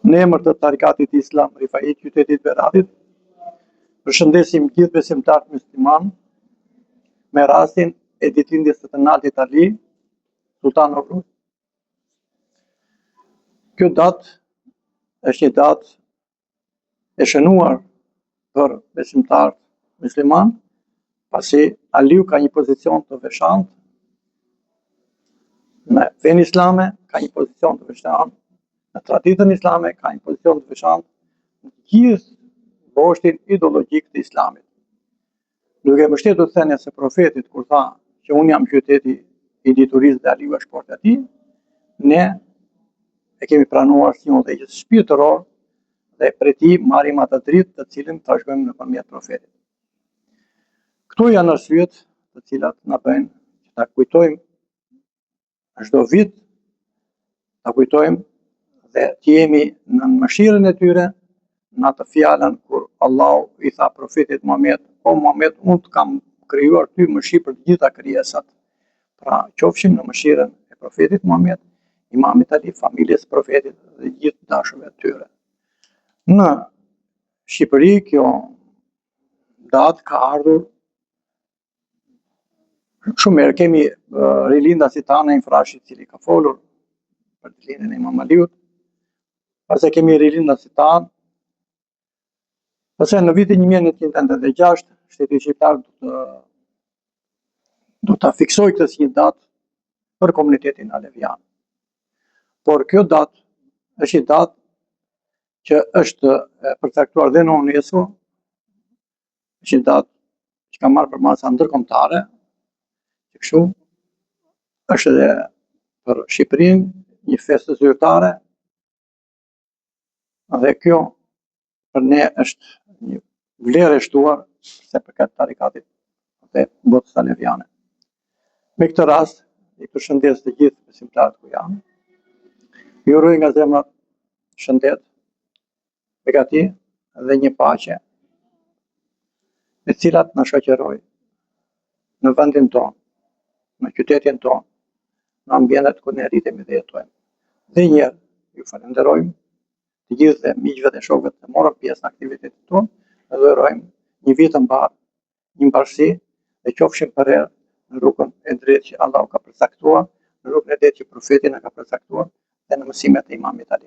Në emër të Tarikatit Islam Rifai qytetit Beradit, përshëndesim gjithë besimtarët musliman me rastin e ditëlindjes së të Natit Ali, Sultan Obrus. Kjo datë është një datë e shënuar për besimtarët musliman, pasi Aliu ka një pozicion të veçantë në fenë islame, ka një pozicion të veçantë në traditën islame, ka një pozicion të veçantë në gjithë boshtin ideologjik të islamit. Duke mbështetur thënien se profetit kur tha që unë jam qyteti i diturisë dhe Aliu është porta e tij, ne e kemi pranuar si një udhëheqës shpirtëror dhe prej tij marrim atë dritë të cilën trashëgojmë nëpërmjet profetit. Këto janë arsyet të cilat na bëjnë që ta kujtojmë çdo vit, ta kujtojmë dhe të jemi në mëshirën e tyre, në atë fjalën kur Allahu i tha profetit Muhammed, o Muhammed, unë të kam krijuar ty mëshirë për të gjitha krijesat. Pra, qofshim në mëshirën e profetit Muhammed, Imamit Ali, familjes profetit dhe gjithë dashurve të tyre. Në Shqipëri kjo datë ka ardhur shumë herë. Kemi rilindasit tanë e Infrashit, i cili ka folur për ditëlindjen e Imam Aliut. Pastaj kemi rilindasit tanë. Pastaj në vitin 1986, shteti shqiptar do ta fiksoj këtë si një datë për komunitetin alevian. Por kjo datë është një datë që është përcaktuar dhe në UNESCO, është një datë që ka marrë për masa ndërkombëtare, kështu është edhe për Shqipërinë një festë zyrtare, dhe kjo për ne është një vlerë e shtuar se përket tarikatit dhe botës aleviane. Me këtë rast, i përshëndes të gjithë besimtarët ku janë. Ju uroj nga zemra shëndet, begati dhe një paqe, e cilat na shoqërojnë në vendin tonë, në qytetin tonë, në ambientet ku ne rritemi dhe jetojmë. Dhe njerë ju falenderojmë të gjithë dhe miqve dhe shokëve të morën pjesë në aktivitetin tonë, dhe urojmë një vit të mbarë, një mbarësi, dhe qofshim përherë në rrugën e drejtë që Allahu ka përcaktuar, në rrugën e drejtë që profeti na ka përcaktuar, dhe në mësimet e Imamit Ali.